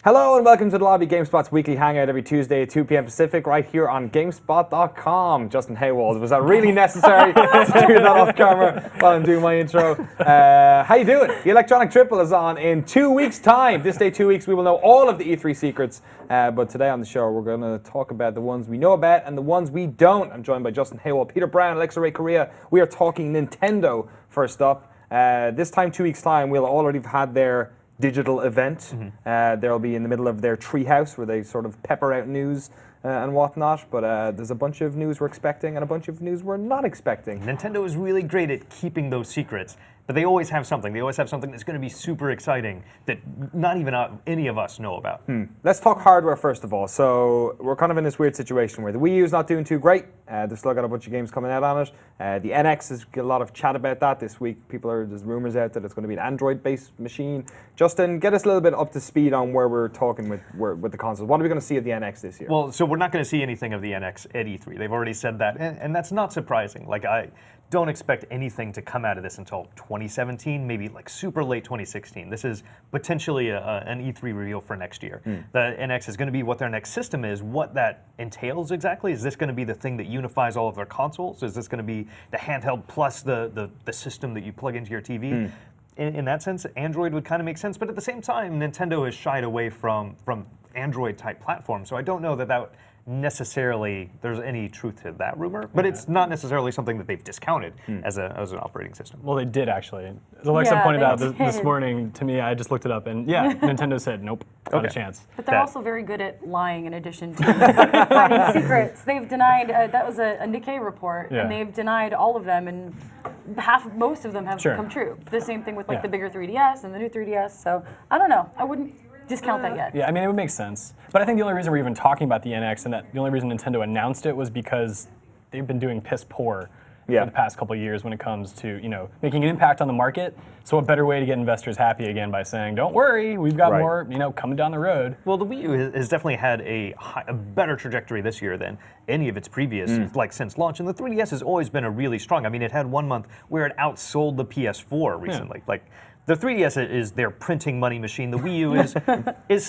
Hello and welcome to the Lobby, GameSpot's weekly hangout every Tuesday at 2 p.m. Pacific, right here on GameSpot.com. Justin Haywald, was that really necessary to do that off camera while I'm doing my intro? How you doing? The Electronic Triple is on in 2 weeks' time. This day, 2 weeks, we will know all of the E3 secrets. But today on the show, we're going to talk about the ones we know about and the ones we don't. I'm joined by Justin Haywald, Peter Brown, Alexa Ray Correa. We are talking Nintendo first up. This time, 2 weeks' time, we'll already have had their digital event. They'll be in the middle of their treehouse where they sort of pepper out news and whatnot, but there's a bunch of news we're expecting and a bunch of news we're not expecting. Nintendo is really great at keeping those secrets, but they always have something. They always have something that's going to be super exciting that not even any of us know about. Let's talk hardware first of all. So we're kind of in this weird situation where the Wii U is not doing too great. They've still got a bunch of games coming out on it. The NX has got a lot of chat about that this week. There's rumors out that it's going to be an Android-based machine. Justin, get us a little bit up to speed on where we're talking with the consoles. What are we going to see at the NX this year? Well, so we're not going to see anything of the NX at E3. They've already said that, and that's not surprising. Like, I don't expect anything to come out of this until 2017, maybe like super late 2016. This is potentially an E3 reveal for next year. The NX is going to be what their next system is. What that entails exactly, is this going to be the thing that unifies all of their consoles? Is this going to be the handheld plus the system that you plug into your TV? In that sense, Android would kind of make sense, but at the same time, Nintendo has shied away from Android-type platforms, so I don't know that necessarily there's any truth to that rumor, but it's not necessarily something that they've discounted as an operating system. Well, they did actually. As Alexa pointed out this morning to me, I just looked it up, and Nintendo said nope, not a chance. But they're also very good at lying in addition to hiding secrets. They've denied, that was a Nikkei report, and they've denied all of them, and most of them have come true. The same thing with like the bigger 3DS and the new 3DS, so I don't know. I wouldn't discount that yet. Yeah, I mean, it would make sense. But I think the only reason we're even talking about the NX and that the only reason Nintendo announced it was because they've been doing piss poor for the past couple of years when it comes to, making an impact on the market. So what better way to get investors happy again by saying, don't worry, we've got more, coming down the road. Well, the Wii U has definitely had a better trajectory this year than any of its previous, since launch. And the 3DS has always been a really strong. I mean, it had 1 month where it outsold the PS4 recently. The 3DS is their printing money machine. The Wii U is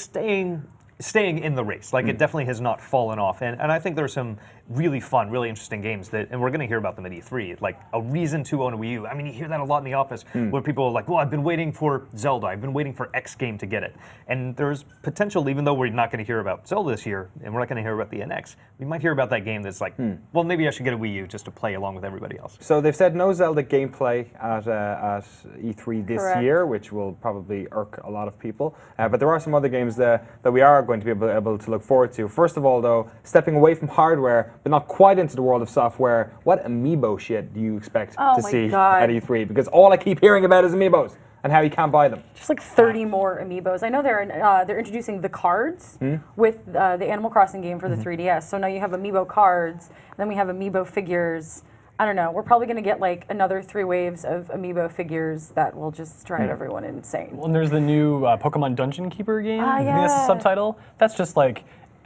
staying in the race. It definitely has not fallen off. And I think there are some really fun, really interesting games and we're going to hear about them at E3. Like a reason to own a Wii U. I mean, you hear that a lot in the office where people are like, well, I've been waiting for Zelda. I've been waiting for X game to get it. And there's potential, even though we're not going to hear about Zelda this year and we're not going to hear about the NX, we might hear about that game that's like, well, maybe I should get a Wii U just to play along with everybody else. So they've said no Zelda gameplay at E3 this year, which will probably irk a lot of people. But there are some other games that we are going to be able to look forward to. First of all, though, stepping away from hardware, but not quite into the world of software, what amiibo shit do you expect to see at E3? Because all I keep hearing about is amiibos and how you can't buy them. Just like 30 more amiibos. I know they're introducing the cards with the Animal Crossing game for the 3DS. So now you have amiibo cards, and then we have amiibo figures. I don't know. We're probably going to get like another 3 waves of amiibo figures that will just drive everyone insane. Well, and there's the new Pokemon Dungeon Keeper game. I think that's the subtitle. That's just like,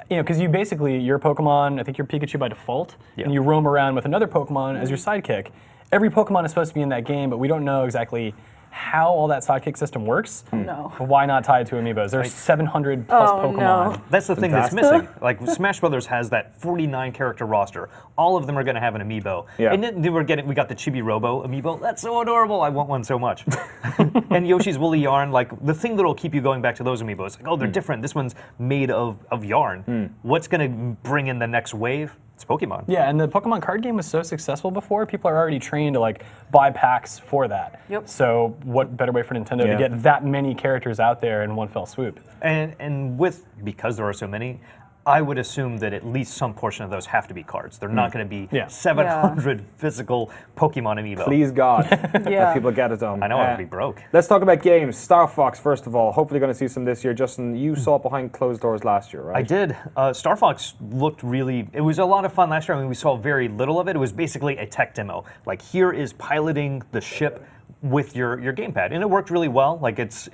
because you're a Pokemon, I think you're Pikachu by default, and you roam around with another Pokemon as your sidekick. Every Pokemon is supposed to be in that game, but we don't know exactly how all that sidekick system works. No. But why not tie it to amiibos? There's 700 plus Pokemon. No. That's the thing that's missing. Like Smash Brothers has that 49 character roster. All of them are going to have an amiibo. Yeah. And then we got the Chibi Robo amiibo. That's so adorable. I want one so much. And Yoshi's Woolly Yarn, like the thing that'll keep you going back to those amiibos. Like, oh, they're different. This one's made of yarn. What's going to bring in the next wave? It's Pokemon. Yeah, and the Pokemon card game was so successful before, people are already trained to buy packs for that. Yep. So what better way for Nintendo to get that many characters out there in one fell swoop? And because there are so many, I would assume that at least some portion of those have to be cards. They're not going to be 700 physical Pokemon amiibo. Please God that people get it done. I know I'd be broke. Let's talk about games. Star Fox, first of all. Hopefully going to see some this year. Justin, you saw it behind closed doors last year, right? I did. Star Fox looked it was a lot of fun last year. I mean, we saw very little of it. It was basically a tech demo. Like, here is piloting the ship with your gamepad. And it worked really well. Like, it's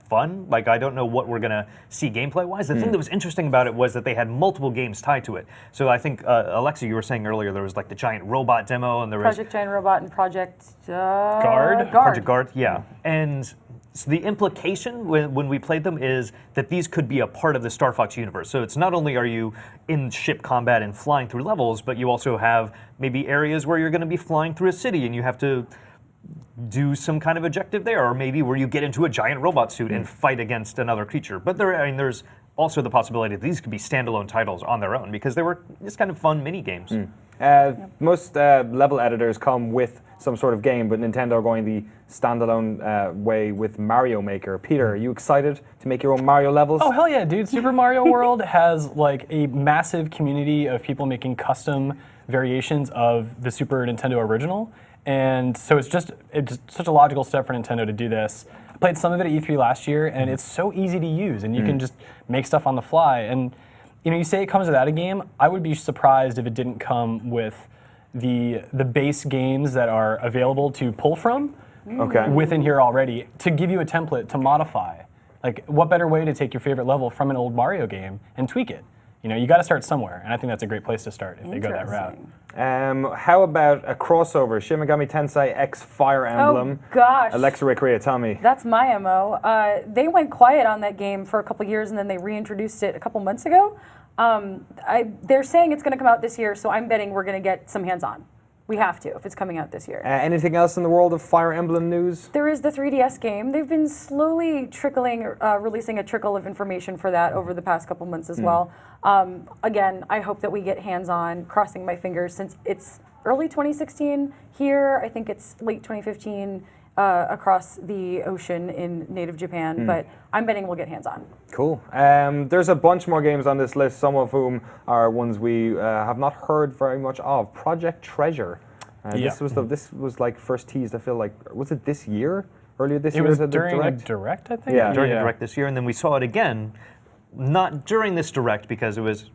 fun. Like, I don't know what we're going to see gameplay-wise. The thing that was interesting about it was that they had multiple games tied to it. So I think, Alexa, you were saying earlier there was like the giant robot demo, and there was Project Giant Robot and Project Guard? Project Guard, yeah. And So the implication when we played them is that these could be a part of the Star Fox universe. So it's not only are you in ship combat and flying through levels, but you also have maybe areas where you're going to be flying through a city and you have to do some kind of objective there, or maybe where you get into a giant robot suit and fight against another creature. But there's also the possibility that these could be standalone titles on their own because they were just kind of fun mini games. Most level editors come with some sort of game, but Nintendo are going the standalone way with Mario Maker. Peter, are you excited to make your own Mario levels? Oh, hell yeah, dude. Super Mario World has like a massive community of people making custom variations of the Super Nintendo original. And so it's such a logical step for Nintendo to do this. I played some of it at E3 last year, and it's so easy to use, and you can just make stuff on the fly. And you say it comes without a game. I would be surprised if it didn't come with the base games that are available to pull from within here already to give you a template to modify. Like, what better way to take your favorite level from an old Mario game and tweak it? You got to start somewhere, and I think that's a great place to start if they go that route. How about a crossover? Shin Megami Tensei X Fire Emblem. Oh gosh. Alexa Ray Korea, tell me. That's my MO. They went quiet on that game for a couple years and then they reintroduced it a couple months ago. They're saying it's going to come out this year, so I'm betting we're going to get some hands-on. We have to if it's coming out this year. Anything else in the world of Fire Emblem news? There is the 3DS game. They've been slowly releasing a trickle of information for that over the past couple months as well. Again, I hope that we get hands-on, crossing my fingers, since it's early 2016 here. I think it's late 2015 across the ocean in native Japan, but I'm betting we'll get hands-on. Cool. There's a bunch more games on this list, some of whom are ones we have not heard very much of. Project Treasure. This was like first teased, I feel like, was it this year? Earlier this year? It was during a direct, I think? Yeah. During a direct this year, and then we saw it again, not during this direct because it was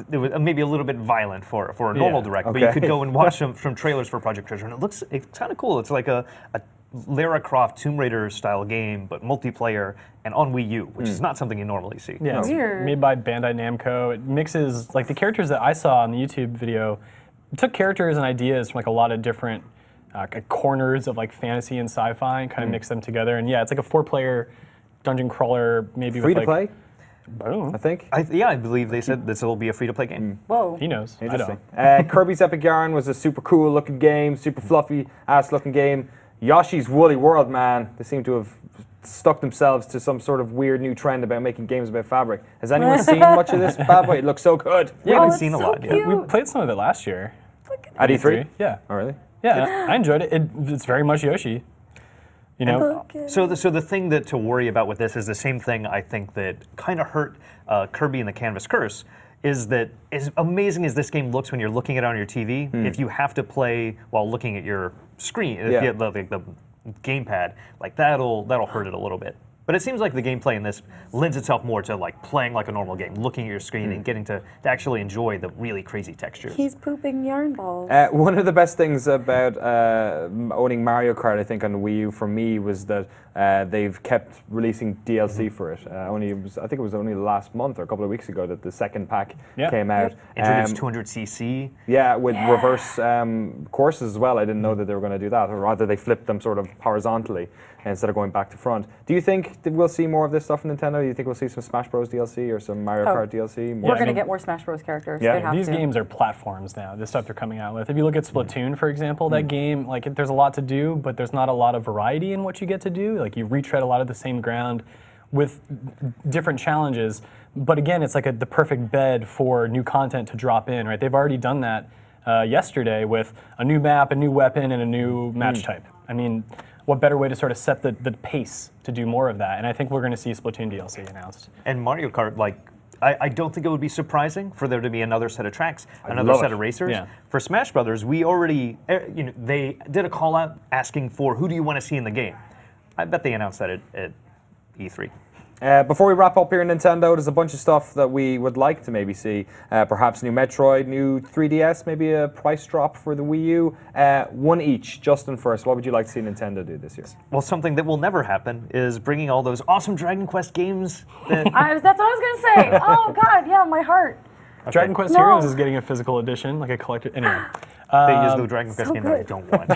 maybe a little bit violent for a normal direct, but you could go and watch some trailers for Project Treasure, and it's kind of cool. It's like a Lara Croft Tomb Raider style game, but multiplayer and on Wii U, which is not something you normally see. Yeah, it's Weird. made by Bandai Namco. It mixes, like the characters that I saw on the YouTube video, it took characters and ideas from like a lot of different corners of like fantasy and sci-fi and kind of mixed them together. And yeah, it's like a 4-player dungeon crawler, maybe Free with to play, boom. I think. I believe they said this will be a free-to-play game. Whoa. He knows. I Interesting. don't. Kirby's Epic Yarn was a super cool looking game, super fluffy ass looking game. Yoshi's Woolly World, man, they seem to have stuck themselves to some sort of weird new trend about making games about fabric. Has anyone seen much of this bad boy? It looks so good. We haven't seen a so lot yet. cute. We played some of it last year. At E3? Yeah. Oh, really? Yeah, I enjoyed it. It's very much Yoshi. So the thing to worry about with this is the same thing I think that kind of hurt Kirby and the Canvas Curse, is that as amazing as this game looks when you're looking at it on your TV, if you have to play while looking at your screen, if you have the gamepad, like that'll hurt it a little bit. But it seems like the gameplay in this lends itself more to like playing like a normal game, looking at your screen and getting to actually enjoy the really crazy textures. He's pooping yarn balls. One of the best things about owning Mario Kart, I think, on the Wii U for me was that they've kept releasing DLC for it. I think it was only last month or a couple of weeks ago that the second pack came out. Introduced 200cc. Yeah, with reverse courses as well. I didn't know that they were going to do that, or rather they flipped them sort of horizontally instead of going back to front. Do you think that we'll see more of this stuff from Nintendo? Do you think we'll see some Smash Bros. DLC or some Mario Kart DLC? We're going to get more Smash Bros. Characters. Yeah. They have These to. games are platforms now, the stuff they're coming out with. If you look at Splatoon, for example, that game, like there's a lot to do, but there's not a lot of variety in what you get to do. Like you retread a lot of the same ground with different challenges. But again, it's like the perfect bed for new content to drop in, right? They've already done that yesterday with a new map, a new weapon, and a new match type. I mean, what better way to sort of set the pace to do more of that? And I think we're going to see Splatoon DLC announced. And Mario Kart, like, I don't think it would be surprising for there to be another set of tracks, another set of racers. Yeah. For Smash Brothers, we already, they did a call out asking for who do you want to see in the game. I bet they announced that at E3. Before we wrap up here in Nintendo, there's a bunch of stuff that we would like to maybe see. Perhaps new Metroid, new 3DS, maybe a price drop for the Wii U. One each. Justin first, what would you like to see Nintendo do this year? Well, something that will never happen is bringing all those awesome Dragon Quest games. That's what I was going to say. Oh, God, yeah, my heart. Okay. Dragon Quest Heroes is getting a physical edition, like a collector. Anyway. They use the Dragon Quest game that I don't want.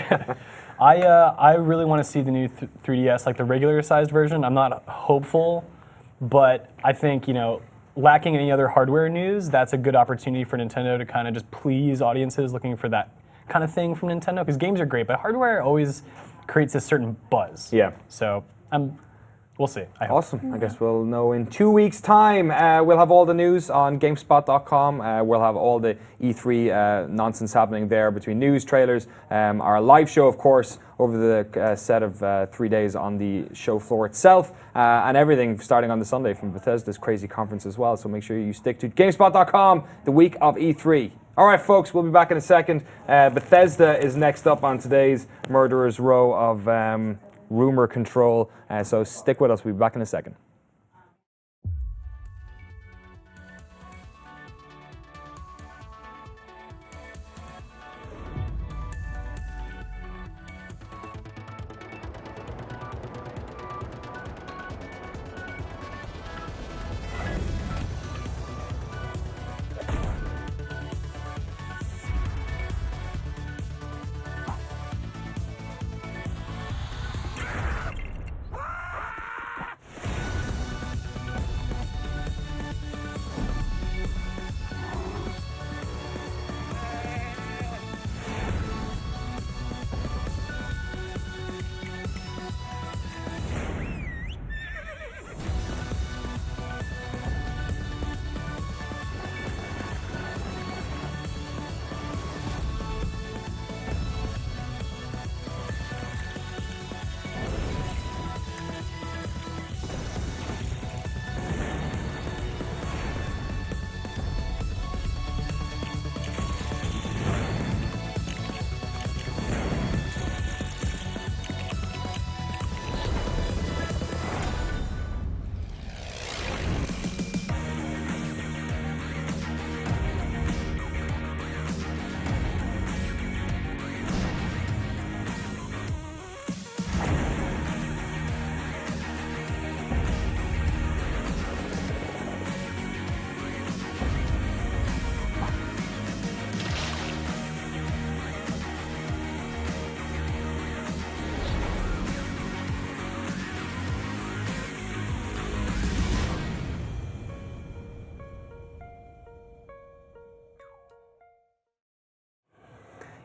I really want to see the new 3DS, like the regular sized version. I'm not hopeful, but I think, lacking any other hardware news, that's a good opportunity for Nintendo to kind of just please audiences looking for that kind of thing from Nintendo. Because games are great, but hardware always creates a certain buzz. Yeah. So we'll see. Awesome. I guess we'll know in 2 weeks' time. We'll have all the news on GameSpot.com. We'll have all the E3 nonsense happening there between news, trailers, our live show, of course, over the set of 3 days on the show floor itself, and everything starting on the Sunday from Bethesda's crazy conference as well. So make sure you stick to GameSpot.com the week of E3. All right, folks, we'll be back in a second. Bethesda is next up on today's Murderer's Row of rumor control. So stick with us. We'll be back in a second.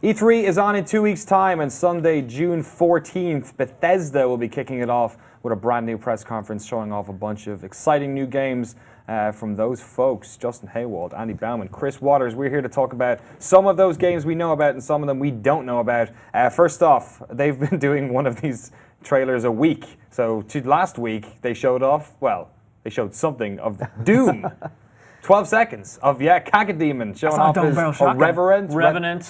E3 is on in 2 weeks' time, and Sunday, June 14th, Bethesda will be kicking it off with a brand new press conference showing off a bunch of exciting new games from those folks. Justin Haywald, Andy Bauman, Chris Waters. We're here to talk about some of those games we know about and some of them we don't know about. First off, they've been doing one of these trailers a week. So last week, they showed something of Doom. 12 seconds of, Cacodemon showing off his Revenant.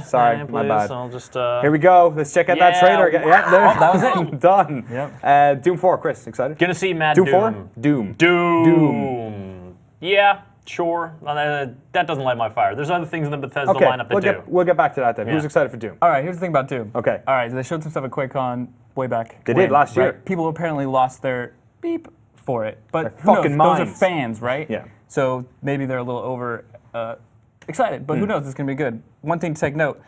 Sorry, my bad. I'll just, Here we go. Let's check out that trailer. There. That was it. Done. Yep. Doom 4, Chris, excited? Gonna see Mad Doom Doom. 4? Doom. Doom. Yeah, sure. That doesn't light my fire. There's other things in the Bethesda lineup that do. We'll get back to that then. Yeah. Who's excited for Doom? All right, here's the thing about Doom. Okay. All right, they showed some stuff at QuakeCon way back. They did last year. Right? People apparently lost their beep for it. But Their who fucking knows? Those minds. are fans, right? Yeah. So maybe they're a little over excited, but who knows? It's going to be good. One thing to take note,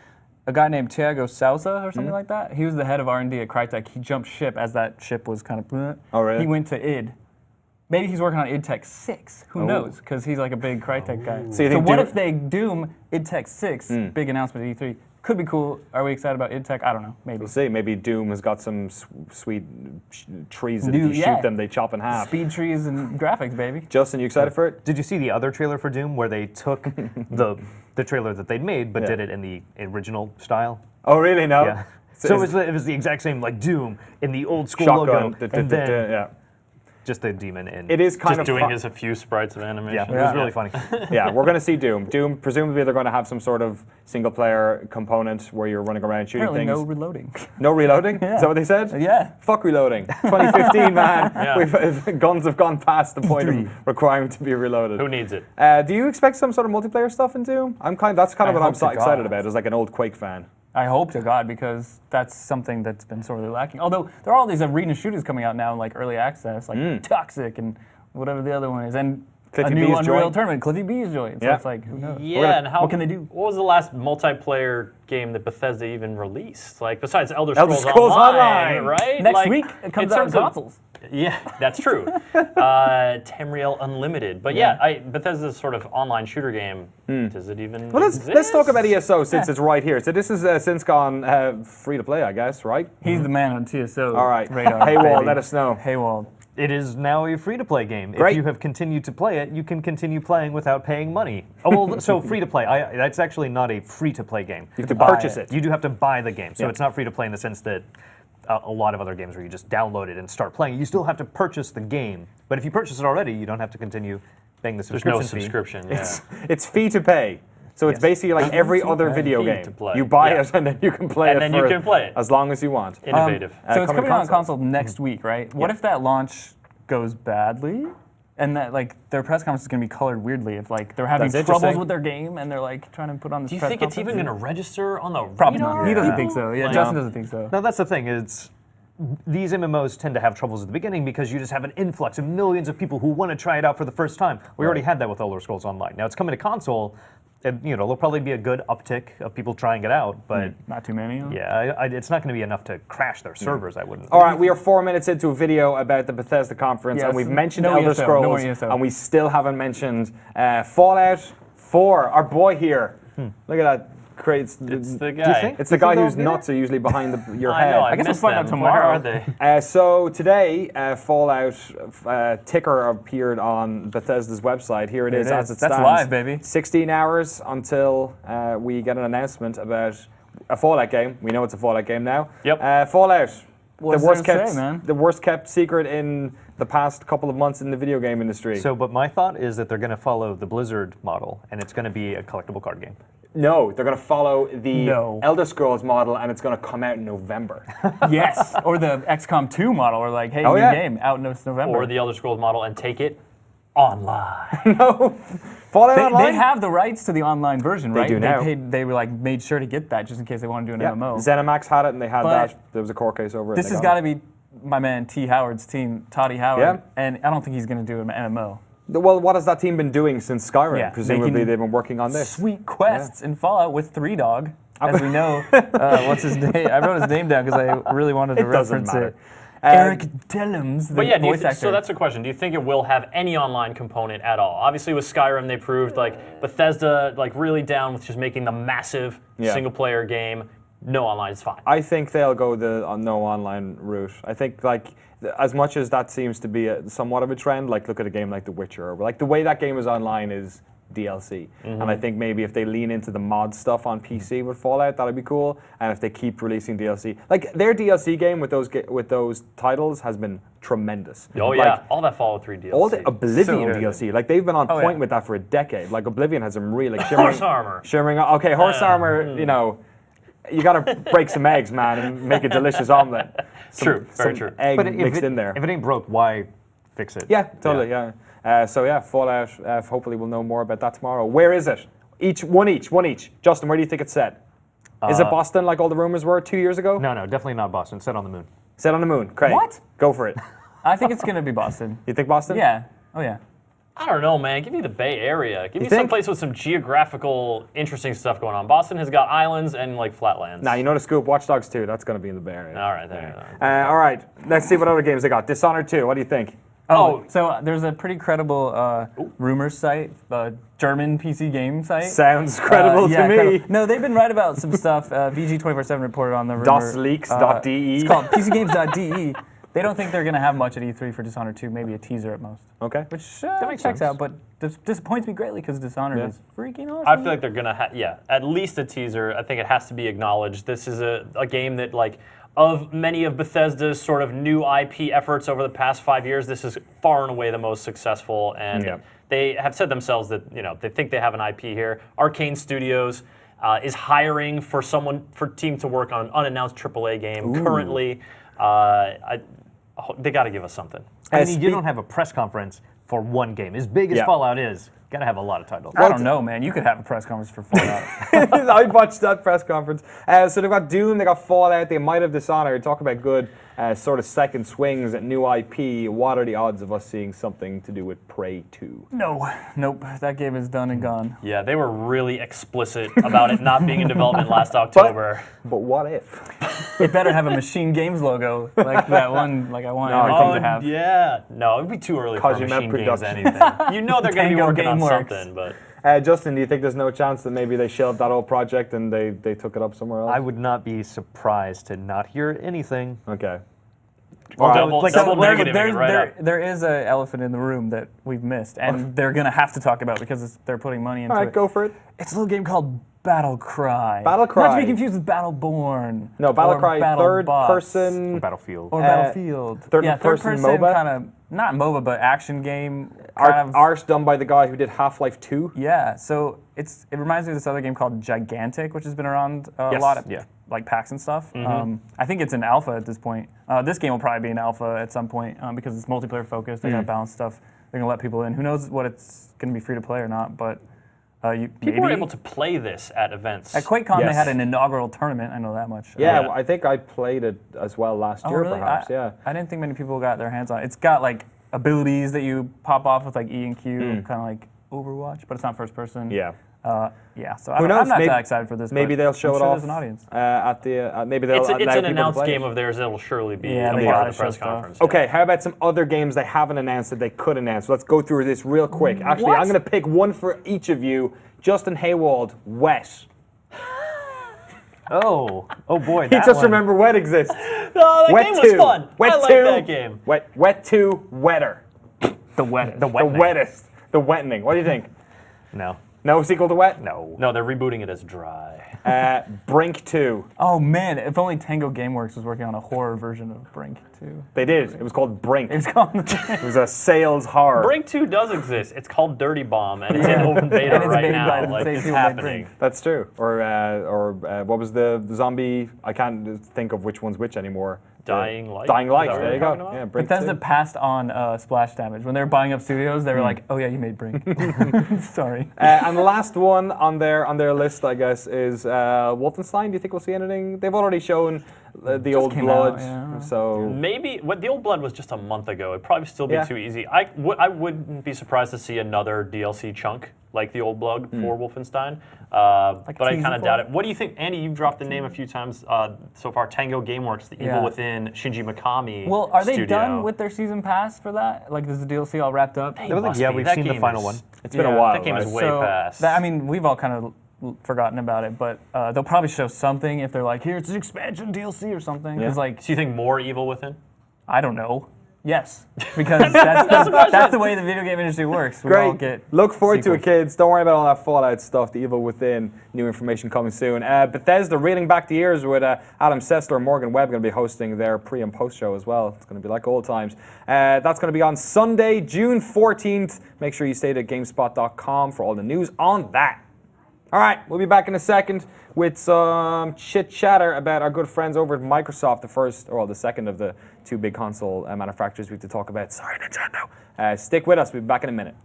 a guy named Thiago Souza or something like that, he was the head of R&D at Crytek. He jumped ship as that ship was kind of... Oh, really? He went to id. Maybe he's working on id Tech 6. Who knows? Because he's like a big Crytek guy. So what if they Doom id Tech 6, big announcement at E3, could be cool. Are we excited about id Tech? I don't know. Maybe. We'll see. Maybe Doom has got some sweet trees that if you shoot them, they chop in half. Speed trees and graphics, baby. Justin, you excited for it? Did you see the other trailer for Doom where they took the trailer that they'd made but did it in the original style? Oh, really? No? Yeah. So it was the exact same, like Doom in the old school Shotgun. logo, and then just the demon in. It is kind just of doing as a few sprites of animation. Yeah, it was really funny. Yeah, we're going to see Doom. Doom, presumably they're going to have some sort of single-player component where you're running around shooting Apparently things. no reloading. No reloading? Is that what they said? Yeah. Fuck reloading. 2015, man. Guns have gone past the point of requiring to be reloaded. Who needs it? Do you expect some sort of multiplayer stuff in Doom? That's kind of what I'm so excited about as like an old Quake fan. I hope to God, because that's something that's been sorely lacking. Although there are all these arena shooters coming out now in like early access, like Toxic and whatever the other one is. And a new B's Unreal joint. Tournament, Cliffy B's joint. So Yeah. it's like, who knows? Yeah, and what can they do? What was the last multiplayer game that Bethesda even released? Like besides Elder Elder Scrolls, Scrolls Online, Online. right? Next Like, week it comes in out on terms of- consoles. Yeah, that's true. Tamriel Unlimited, but Bethesda's sort of online shooter game. Does it even? Well, let's talk about exist? ESO since it's right here. So this is since gone free to play, I guess, right? He's the man on TSO. All right. Radar, Paywall, baby. let us know. Paywall. It is now a free-to-play game. Great. If you have continued to play it, you can continue playing without paying money. Oh, well, so free-to-play. That's actually not a free-to-play game. You have to purchase it. You do have to buy the game, so Yeah. it's not free-to-play in the sense that a lot of other games where you just download it and start playing. You still have to purchase the game, but if you purchase it already, you don't have to continue paying the There's subscription no fee. subscription. Yeah. It's fee to pay. So it's basically like every other video Fee game. to play. You buy Yeah. it and then you can play And it then you for can play it. as long as you want. Innovative. So it's coming coming out on consoles. console next week, right? What if that launch goes badly? And that like their press conference is going to be colored weirdly if like they're having That's troubles interesting. with their game and they're like trying to put on this Do you press think it's conference. even going to register on the Probably radar? not. He doesn't think so. Yeah, Like- Justin doesn't think so. No, that's the thing. Is these MMOs tend to have troubles at the beginning because you just have an influx of millions of people who want to try it out for the first time. We already had that with Elder Scrolls Online. Now it's coming to console, and there'll probably be a good uptick of people trying it out, but Not too many. Huh? yeah, it's not going to be enough to crash their servers. I wouldn't. All right, we are 4 minutes into a video about the Bethesda conference, Yes, and we've mentioned no Elder ESO, no Scrolls, more ESO. and we still haven't mentioned Fallout 4. Our boy here. Look at that. It's the guy. It's the guy whose nuts are usually behind your I head. know. I guess we'll missed find out them. tomorrow. Where are they? So today, Fallout ticker appeared on Bethesda's website. Here it is as it That's stands. live, baby. 16 hours until we get an announcement about a Fallout game. We know it's a Fallout game now. Yep. Fallout. What's the worst there to kept, say, man? the worst kept secret in the past couple of months in the video game industry. So, but my thought is that they're going to follow the Blizzard model, and it's going to be a collectible card game. no, they're going to follow the No. Elder Scrolls model, and it's going to come out in November. Yes. Or the XCOM 2 model, or like, hey, Oh, new yeah. game out in November. Or the Elder Scrolls model and take it online. Fallout They Online. have the rights to the online version, right? do now. They were like made sure to get that just in case they want to do an yeah. MMO. ZeniMax had it, and they had But that. There was a court case over it. This and they has got got to be my man T. Howard's team, Toddy Howard, Yeah. and I don't think he's going to do an MMO. Well, what has that team been doing since Skyrim? Yeah, Presumably making they've been working on this. Sweet quests in Fallout with Three Dog, as we know. What's his name? I wrote his name down because I really wanted to It doesn't reference matter. it. Eric Dellums, the But yeah, voice actor. so that's the question. Do you think it will have any online component at all? Obviously, with Skyrim, they proved like Bethesda, like really down with just making the massive single-player game. No online is fine. I think they'll go the no online route. I think like as much as that seems to be somewhat of a trend, like look at a game like The Witcher, or like the way that game is online is DLC. And I think maybe if they lean into the mod stuff on PC with Fallout, that'd be cool. And if they keep releasing DLC, like their DLC game with those titles has been tremendous. Oh Like, yeah, all that Fallout 3 DLC. all the Oblivion So good. DLC, like they've been on point yeah. with that for a decade. Like Oblivion has some really like Horse armor. shimmering. Okay, horse armor. You know, you gotta break some eggs, man, and make a delicious omelet. True, very true. Egg But mixed in there. If it ain't broke, why fix it? Yeah, totally. Yeah. Fallout. Hopefully, we'll know more about that tomorrow. Where is it? One each. Justin, where do you think it's set? Is it Boston, like all the rumors were 2 years ago? No, definitely not Boston. Set on the moon. Set on the moon. Craig, What? Go for it. I think it's going to be Boston. You think Boston? Yeah. Oh yeah. I don't know, man. Give me the Bay Area. Give me think? some place with some geographical, interesting stuff going on. Boston has got islands and like flatlands. Now you know the scoop. Watch Dogs 2. That's going to be in the Bay Area. All right, there you go. All right. Let's see what other games they got. Dishonored 2. What do you think? Oh. So there's a pretty credible rumor site, German PC game site. Sounds credible Yeah, to me. credible. No, they've been right about some stuff. VG247 reported on the rumor. DOSLeaks.de. It's called PCGames.de. They don't think they're going to have much at E3 for Dishonored 2, maybe a teaser at most. Okay. Which makes checks sense. out, but disappoints me greatly because Dishonored is freaking awesome. I feel like they're gonna, at least a teaser. I think it has to be acknowledged. This is a game that, like, of many of Bethesda's sort of new IP efforts over the past 5 years, this is far and away the most successful. And they have said themselves that they think they have an IP here. Arcane Studios is hiring for team to work on an unannounced AAA game currently. They got to give us something. I mean, you don't have a press conference for one game. As big as Yeah. Fallout is, Gotta have a lot of titles. I don't know, man. You could have a press conference for Fallout. I watched that press conference. So they've got Doom, they got Fallout, they might have Dishonored. Talk about good sort of second swings at new IP. What are the odds of us seeing something to do with Prey 2? Nope. That game is done and gone. Yeah, they were really explicit about it not being in development last October. But what if? It better have a Machine Games logo, like that one, like I want everything to have. Yeah. No, it'd be too early for Kojima Machine Games Production. anything. You know they're going to be Tango working on Gameworks. something, but... Justin, do you think there's no chance that maybe they shelved that old project and they took it up somewhere else? I would not be surprised to not hear anything. Okay. Well, Alright. double, Like, double negativing it right up. there is an elephant in the room that we've missed, and they're gonna have to talk about because they're putting money into All right, it. go for it. It's a little game called Battle Cry. Battle Cry. Not to be confused with Battleborn. No, Battle or Cry, Battle third Bots, person. Battlefield. or Battlefield. third yeah, person MOBA? kind of not MOBA, but action game. Kind of, Art done by the guy who did Half-Life 2. yeah, so it reminds me of this other game called Gigantic, which has been around a Yes, lot at yeah. like PAX and stuff. I think it's in alpha at this point. This game will probably be in alpha at some point because it's multiplayer focused. They gotta balance stuff. They're gonna let people in. Who knows what it's gonna be free to play or not? But People were able to play this at events. At QuakeCon, Yes. they had an inaugural tournament. I know that much. Yeah, Yeah. I think I played it as well last year, really? perhaps. Yeah. I didn't think many people got their hands on it. It's got like abilities that you pop off with like E and Q, kind of like Overwatch, but it's not first person. Yeah. Yeah. So Who knows? I'm not Maybe- that excited for this. Maybe but they'll show I'm it sure off There's an audience. at the. Maybe they'll. It's allow an people to announced play. game of theirs. It'll surely be Yeah, a they part gotta of the press show stuff. conference. Okay, how about some other games they haven't announced that they could announce? Let's go through this real quick. Actually, I'm going to pick one for each of you. Justin Haywald, Wet. Oh boy. He That just one. remember Wet exists. Oh, that Wet game 2. was fun. Wet I like 2. that game. Wet 2, Wetter. The wettest. The The wettening. wettest. The wettening. What do you think? No. No sequel to Wet? No. No, they're rebooting it as Dry. Brink 2. Oh man, if only Tango Gameworks was working on a horror version of Brink too. They did. It was called Brink. It's called. It was a sales horror. Brink 2 does exist. It's called Dirty Bomb, and it's in open beta And it's right made by now. the Like, same it's people that happening. Brink. That's true. Or what was the zombie? I can't think of which one's which anymore. Dying Light? Dying Light. Is that what There you you're go. talking about? Yeah, Brink Bethesda 2. passed on splash damage when they were buying up studios. They were like, "Oh yeah, you made Brink." Sorry. And the last one on their list, I guess, is Wolfenstein. Do you think we'll see anything? They've already shown the Old came Blood, out, yeah. so Maybe the Old Blood was just a month ago. It'd probably still be Yeah. too easy. I wouldn't be surprised to see another DLC chunk like the Old Blood for Wolfenstein, but I teaser kind of for doubt it? it. What do you think, Andy? You've dropped the name a few times so far. Tango Gameworks, the Evil Yeah. Within, Shinji Mikami. Well, are they studio. done with their season pass for that? Like, is the DLC all wrapped up? They must Yeah, be. we've That seen the game final is- one. it's been a Yeah. while. That game is right? way So, past. I mean, we've all kind of forgotten about it, but they'll probably show something if they're like, "Here, it's an expansion DLC or something." Because, like, So you think more Evil Within? I don't know. Yes, because that's the way the video game industry works. We all Great. get Look forward to it, sequels. kids. Don't worry about all that Fallout stuff. The Evil Within. New information coming soon. Bethesda reeling back the years with Adam Sessler and Morgan Webb going to be hosting their pre and post show as well. It's going to be like old times. That's going to be on Sunday, June 14th. Make sure you stay at GameSpot.com for all the news on that. All right, we'll be back in a second with some chit chatter about our good friends over at Microsoft, the second of the two big console manufacturers we have to talk about. Sorry, Nintendo. Stick with us. We'll be back in a minute.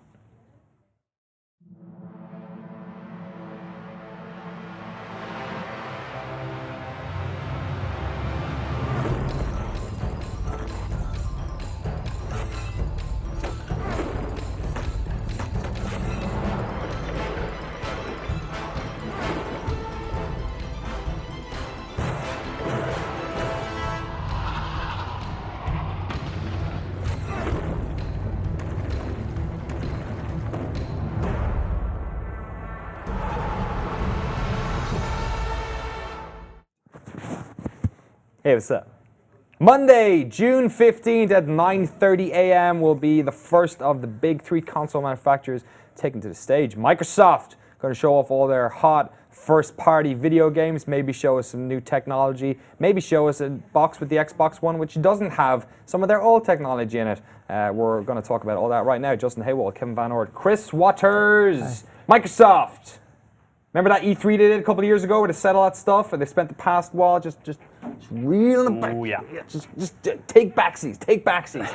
Hey, what's up? Monday, June 15th at 9:30 a.m. will be the first of the big three console manufacturers taken to the stage. Microsoft going to show off all their hot first-party video games, maybe show us some new technology, maybe show us a box with the Xbox One which doesn't have some of their old technology in it. We're going to talk about all that right now. Justin Haywald, Kevin Van Ort, Chris Waters, Microsoft. Remember that E3 they did a couple of years ago where they said all that stuff and they spent the past while just reeling it back. Ooh, yeah. Just take backsies, take backsies.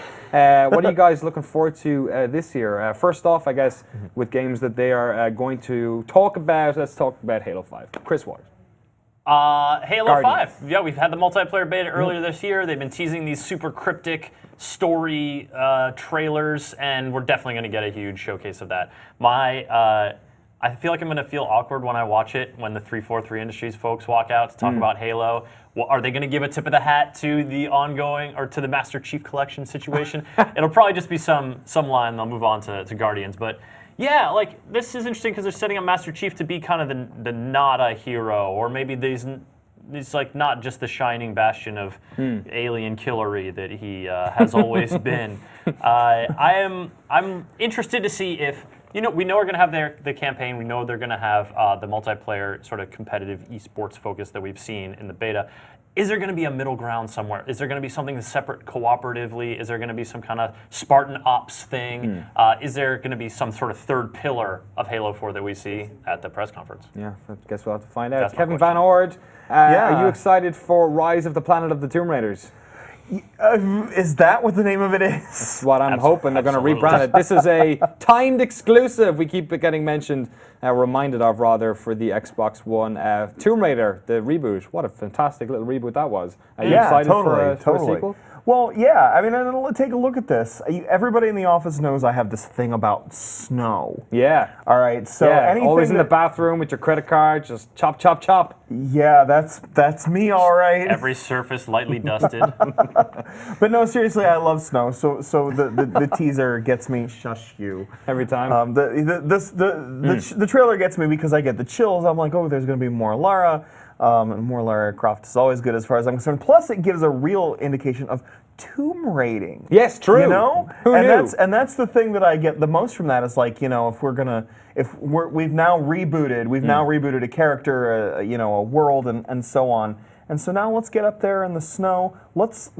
What are you guys looking forward to this year? First off, I guess, with games that they are going to talk about, let's talk about Halo 5. Chris Waters. Halo Guardians. 5. Yeah, we've had the multiplayer beta earlier this year. They've been teasing these super cryptic story trailers, and we're definitely going to get a huge showcase of that. I feel like I'm going to feel awkward when I watch it, when the 343 Industries folks walk out to talk about Halo. Well, are they going to give a tip of the hat to the ongoing, or to the Master Chief Collection situation? It'll probably just be some line, they'll move on to Guardians. But yeah, like, this is interesting because they're setting up Master Chief to be kind of the not a hero, or maybe these like not just the shining bastion of alien killery that he has always been. I'm interested to see if, we know we're going to have the campaign. We know they're going to have the multiplayer sort of competitive esports focus that we've seen in the beta. Is there going to be a middle ground somewhere? Is there going to be something separate cooperatively? Is there going to be some kind of Spartan Ops thing? Is there going to be some sort of third pillar of Halo 4 that we see at the press conference? Yeah, I guess we'll have to find out. That's my Kevin question. Van Ord, are you excited for Rise of the Planet of the Tomb Raiders? Is that what the name of it is? That's what I'm hoping they're going to absolutely. rebrand it. This is a timed exclusive. We keep it getting mentioned, reminded of rather, for the Xbox One. Tomb Raider, the reboot. What a fantastic little reboot that was. Are you excited for a sequel? Well, yeah. I mean, take a look at this. Everybody in the office knows I have this thing about snow. Yeah. All right. So anything always in the bathroom with your credit card, just chop, chop, chop. Yeah, that's me. All right. Every surface lightly dusted. But no, seriously, I love snow. So the teaser gets me. Shush you. Every time. The trailer gets me because I get the chills. I'm like, oh, there's going to be more Lara. And more Lara Croft is always good as far as I'm concerned. Plus, it gives a real indication of tomb raiding. Yes, true. You know, Who knew? That's the thing that I get the most from that is like, we've now rebooted a character, a world, and so on. And so now let's get up there in the snow. Let's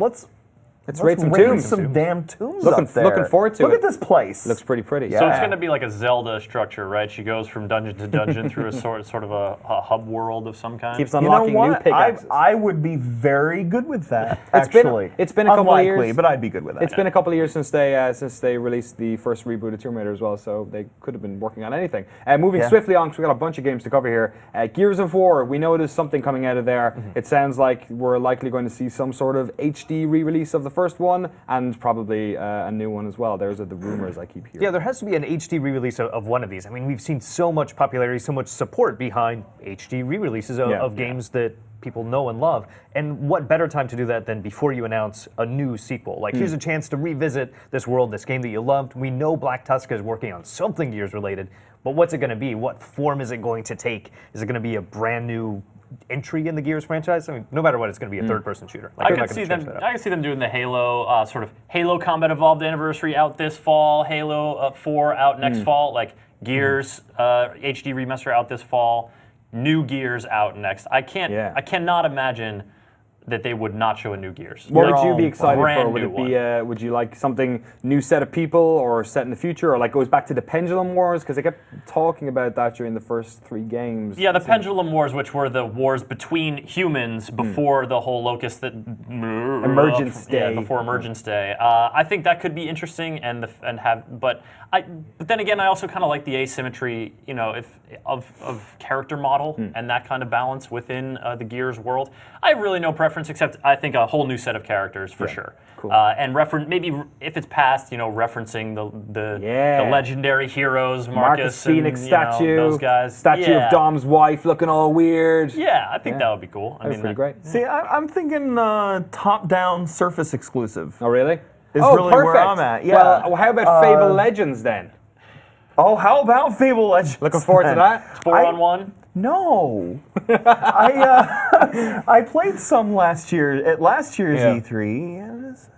raid some tombs. Some damn tombs Looking up there. looking forward to Look it. at this place. Looks pretty pretty. Yeah. So it's going to be like a Zelda structure, right? She goes from dungeon to dungeon through a sort of a hub world of some kind. Keeps You know unlocking new what? pickaxes. I would be very good with that. It's been- Actually, it's been a couple of Unlikely, years. but I'd be good with that. It's been a couple of years since they released the first reboot of Tomb Raider as well, so they could have been working on anything. Moving swiftly on, because we've got a bunch of games to cover here. Gears of War, we know there's something coming out of there. It sounds like we're likely going to see some sort of HD re-release of the first one, and probably a new one as well. Those are the rumors I keep hearing. Yeah, there has to be an HD re-release of one of these. I mean, we've seen so much popularity, so much support behind HD re-releases of games that people know and love. And what better time to do that than before you announce a new sequel? Like, here's a chance to revisit this world, this game that you loved. We know Black Tusk is working on something Gears related, but what's it going to be? What form is it going to take? Is it going to be a brand new entry in the Gears franchise? I mean, no matter what, it's going to be a third-person shooter. Like, I they're could not see gonna them. change that up. I could see them doing the Halo sort of Halo Combat Evolved Anniversary out this fall, Halo 4 out next fall, like Gears HD remaster out this fall, new Gears out next. I cannot imagine that they would not show a new Gears. What would you be excited brand for? Would new it be? Would you like something new set of people, or set in the future, or like goes back to the Pendulum Wars? Because they kept talking about that during the first 3 games. Yeah, the Pendulum Wars, which were the wars between humans before the whole Locust Emergence Day. Yeah, before Emergence Day. I think that could be interesting, but then again, I also kind of like the asymmetry, of character model and that kind of balance within the Gears world. I have really no preference, except I think a whole new set of characters for sure. Cool. And maybe if it's past, referencing the legendary heroes, Marcus Phoenix and, statue, those guys. statue Yeah. of Dom's wife looking all weird. Yeah, I think that would be cool. That was pretty great. See, I'm thinking top-down Surface exclusive. Oh, really? Is oh, really perfect. where I'm at. Yeah. Well, how about Fable Legends then? Oh, how about Fable Legends? Looking forward to then? that. 4-on-1. No, I played some last year at last year's E3. And it's,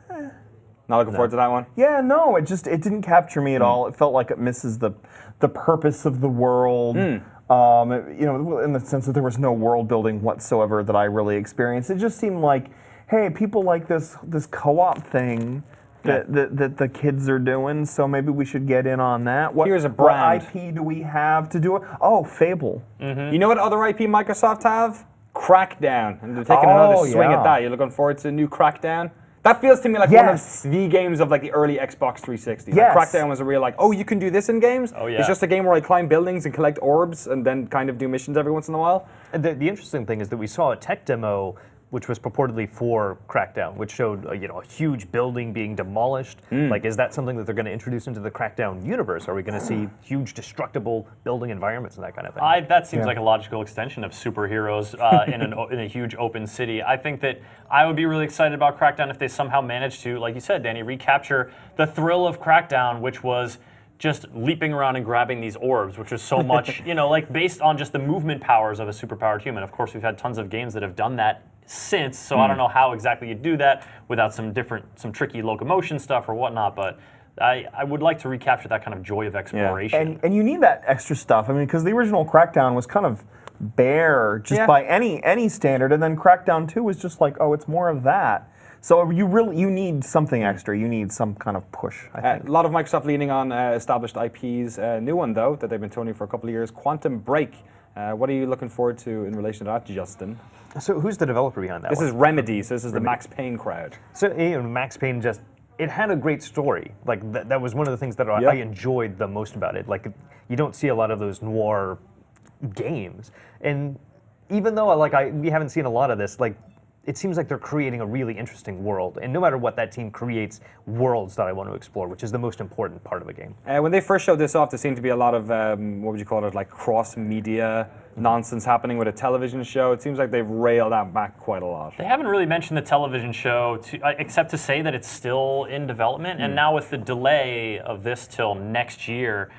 Not looking forward to that one. yeah, no, it didn't capture me at all. It felt like it misses the purpose of the world. In the sense that there was no world building whatsoever that I really experienced. It just seemed like, hey, people like this co-op thing. that the kids are doing. So maybe we should get in on that. Here's a brand. What IP do we have to do it? Oh, Fable. You know what other IP Microsoft have? Crackdown. And they're taking another swing at that. You're looking forward to a new Crackdown? That feels to me like one of the games of like the early Xbox 360. Like Crackdown was a real like, oh, you can do this in games? Oh, yeah. It's just a game where I climb buildings and collect orbs and then kind of do missions every once in a while. And the interesting thing is that we saw a tech demo which was purportedly for Crackdown, which showed a huge building being demolished. Like, is that something that they're going to introduce into the Crackdown universe? Are we going to see huge destructible building environments and that kind of thing? That seems like a logical extension of superheroes in a huge open city. I think that I would be really excited about Crackdown if they somehow managed to, like you said, Danny, recapture the thrill of Crackdown, which was just leaping around and grabbing these orbs, which was so much, like based on just the movement powers of a superpowered human. Of course, we've had tons of games that have done that since, so I don't know how exactly you do that without some tricky locomotion stuff or whatnot, but I would like to recapture that kind of joy of exploration. Yeah. And you need that extra stuff. I mean, because the original Crackdown was kind of bare just by any standard, and then Crackdown 2 was just like, oh, it's more of that. So you need something extra. You need some kind of push, I think. A lot of Microsoft leaning on established IPs. New one, though, that they've been toning for a couple of years, Quantum Break. What are you looking forward to in relation to that, Justin? So who's the developer behind that This one? is Remedy, so this is the Max Payne crowd. So Max Payne it had a great story. Like that was one of the things that I enjoyed the most about it. Like you don't see a lot of those noir games, and even though we haven't seen a lot of this, like it seems like they're creating a really interesting world. And no matter what, that team creates worlds that I want to explore, which is the most important part of a game. When they first showed this off, there seemed to be a lot of, what would you call it, like cross-media nonsense happening with a television show. It seems like they've railed that back quite a lot. They haven't really mentioned the television show, except to say that it's still in development. And now with the delay of this till next year,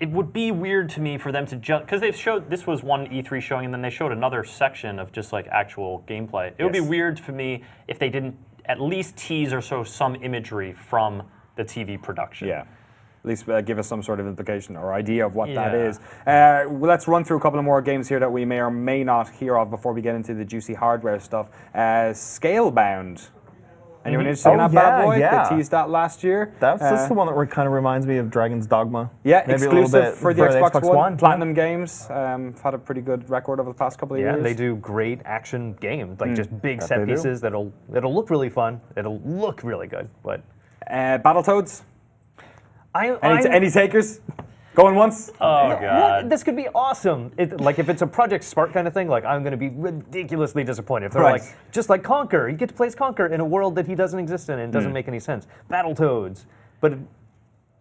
it would be weird to me for them to just, because they've showed, this was one E3 showing, and then they showed another section of just like actual gameplay. It would be weird for me if they didn't at least tease or show some imagery from the TV production. Yeah. At least give us some sort of implication or idea of what that is. Let's run through a couple of more games here that we may or may not hear of before we get into the juicy hardware stuff. Scalebound. Anyone interested in that bad boy? They teased that last year. That's the one that kind of reminds me of Dragon's Dogma. Yeah, maybe exclusive for the Xbox One. Platinum Games had a pretty good record over the past couple of years. Yeah, they do great action games, like just big set pieces that'll look really fun. It'll look really good. But Battletoads. Any takers? Going once? Oh, God. This could be awesome. If it's a Project Spark kind of thing, I'm going to be ridiculously disappointed. If they're just like Conquer, you get to play as Conquer in a world that he doesn't exist in and it doesn't make any sense. Battletoads. But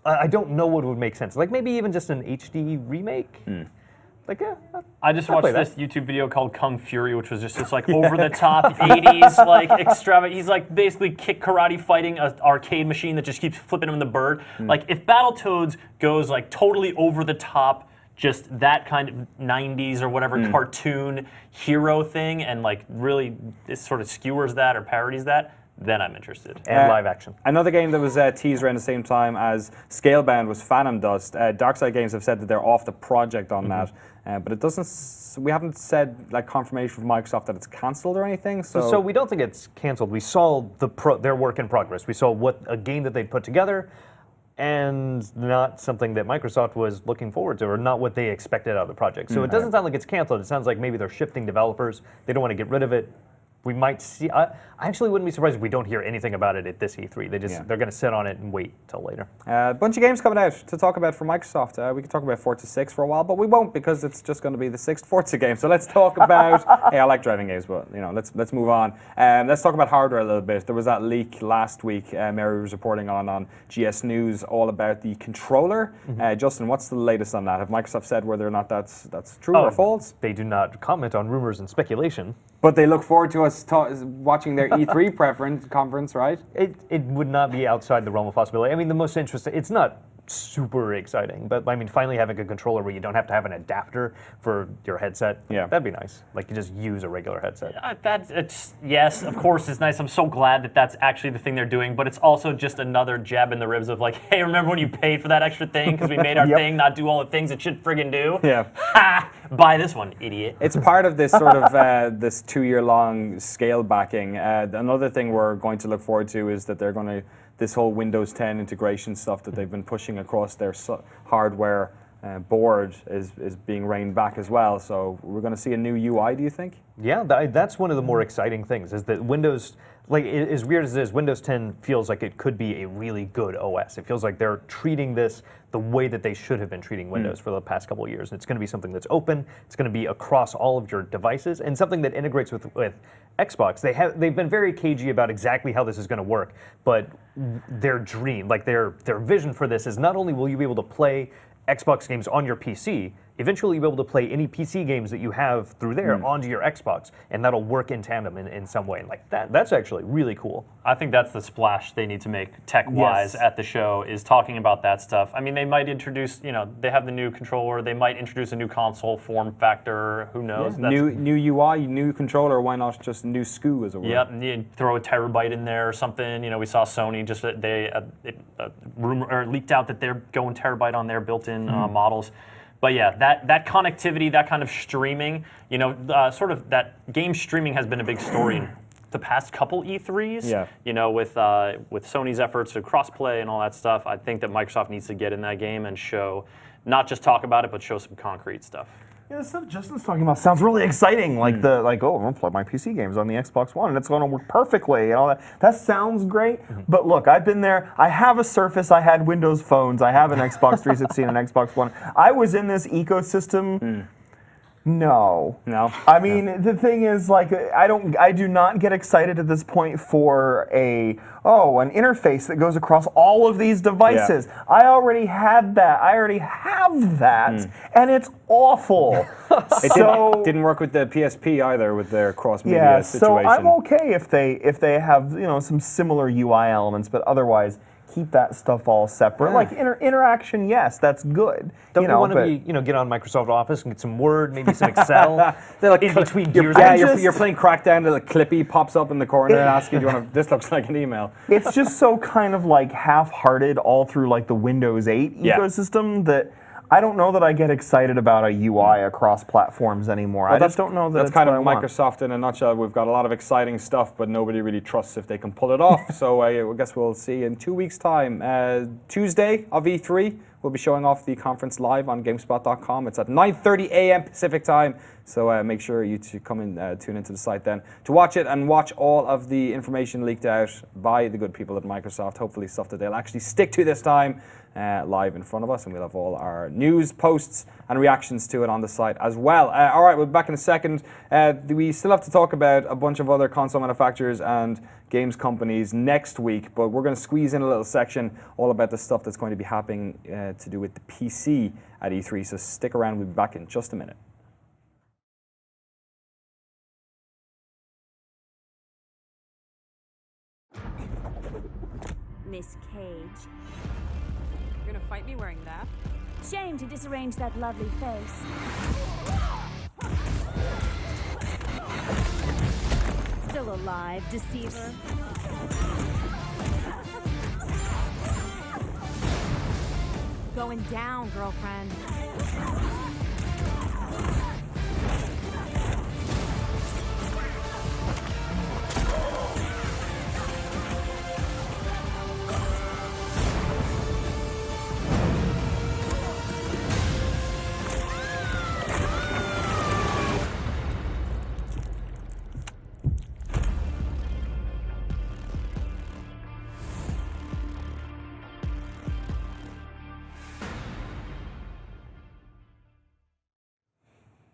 I don't know what would make sense. Like maybe even just an HD remake? I just watched this YouTube video called Kung Fury, which was just this over the top 80s extravagant. He's basically kick karate fighting an arcade machine that just keeps flipping him the bird. If Battletoads goes totally over the top, just that kind of 90s or whatever cartoon hero thing, and really it sort of skewers that or parodies that, then I'm interested. And live action. Another game that was teased around the same time as Scalebound was Phantom Dust. Darkside Games have said that they're off the project on that, but it doesn't. We haven't said confirmation from Microsoft that it's cancelled or anything. So we don't think it's cancelled. We saw their work in progress. We saw a game that they'd put together, and not something that Microsoft was looking forward to, or not what they expected out of the project. So it doesn't sound like it's canceled. It sounds like maybe they're shifting developers. They don't want to get rid of it. We might see. I actually wouldn't be surprised if we don't hear anything about it at this E3. They're going to sit on it and wait till later. A bunch of games coming out to talk about for Microsoft. We could talk about Forza 6 for a while, but we won't because it's just going to be the 6th Forza game. So let's talk about. Hey, I like driving games, but let's move on. Let's talk about hardware a little bit. There was that leak last week. Mary was reporting on GS News all about the controller. Justin, what's the latest on that? Have Microsoft said whether or not that's true or false? They do not comment on rumors and speculation. But they look forward to us watching their E3 conference, right? It would not be outside the realm of possibility. I mean, the most interesting, it's not super exciting. But I mean, finally having a controller where you don't have to have an adapter for your headset, that'd be nice. Like you just use a regular headset. Yes, of course it's nice. I'm so glad that that's actually the thing they're doing, but it's also just another jab in the ribs of like, hey, remember when you paid for that extra thing because we made our thing not do all the things it should friggin' do? Yeah. Ha! Buy this one, idiot. It's part of this sort of this 2-year-long scale backing. Another thing we're going to look forward to is that they're going to, this whole Windows 10 integration stuff that they've been pushing across their hardware board is being reined back as well. So we're going to see a new UI, do you think? Yeah, that's one of the more exciting things is that Windows, like as weird as it is, Windows 10 feels like it could be a really good OS. It feels like they're treating this the way that they should have been treating Windows for the past couple of years. And it's going to be something that's open. It's going to be across all of your devices and something that integrates with Xbox. They've been very cagey about exactly how this is going to work, but their dream, like their vision for this is not only will you be able to play Xbox games on your PC, eventually you'll be able to play any PC games that you have through there onto your Xbox, and that'll work in tandem in some way. Like that's actually really cool. I think that's the splash they need to make tech-wise at the show, is talking about that stuff. I mean, they might introduce, they have the new controller, they might introduce a new console form factor, who knows? Yeah. New UI, new controller, why not just new SKU as it were? Yep, you throw a terabyte in there or something. We saw Sony just, leaked out that they're going terabyte on their built-in models. But yeah, that connectivity, that kind of streaming, sort of that game streaming has been a big story in the past couple E3s. Yeah. With Sony's efforts to crossplay and all that stuff, I think that Microsoft needs to get in that game and show, not just talk about it, but show some concrete stuff. Yeah, the stuff Justin's talking about sounds really exciting. Like I'm gonna play my PC games on the Xbox One and it's gonna work perfectly and all that. That sounds great. But look, I've been there. I have a Surface. I had Windows phones. I have an Xbox 360 and an Xbox One. I was in this ecosystem. No. I mean, the thing is, like, I do not get excited at this point for an interface that goes across all of these devices. Yeah. I already had that. I already have that, and it's awful. It didn't work with the PSP either, with their cross-media situation. So I'm okay if they have some similar UI elements, but otherwise, keep that stuff all separate. Like interaction, yes, that's good. Don't you want to get on Microsoft Office and get some Word, maybe some Excel? They're like in between gears. You're playing Crackdown, and the Clippy pops up in the corner and asks you, "Do you want to?" This looks like an email. It's just so kind of like half-hearted all through like the Windows 8 ecosystem that I don't know that I get excited about a UI across platforms anymore. Well, I just don't know that that's kind of Microsoft in a nutshell. We've got a lot of exciting stuff, but nobody really trusts if they can pull it off. So I guess we'll see in 2 weeks' time. Tuesday of E3, we'll be showing off the conference live on GameSpot.com. It's at 9:30 a.m. Pacific time. So make sure you come in, tune into the site then to watch it and watch all of the information leaked out by the good people at Microsoft. Hopefully stuff that they'll actually stick to this time. Live in front of us, and we'll have all our news, posts, and reactions to it on the site as well. All right, we'll be back in a second. We still have to talk about a bunch of other console manufacturers and games companies next week, but we're going to squeeze in a little section all about the stuff that's going to be happening to do with the PC at E3, so stick around. We'll be back in just a minute. Miss Cage. You're gonna fight me wearing that? Shame to disarrange that lovely face. Still alive, deceiver. Going down, girlfriend.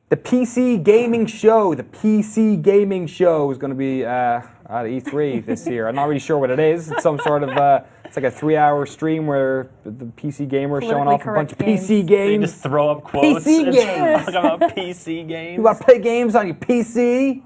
The PC Gaming Show. The PC Gaming Show is going to be at E3 this year. I'm not really sure what it is. It's some sort of, it's like a 3-hour stream where the PC gamers showing off a bunch of PC games. They just throw up quotes. PC games. Talk about PC games. You want to play games on your PC?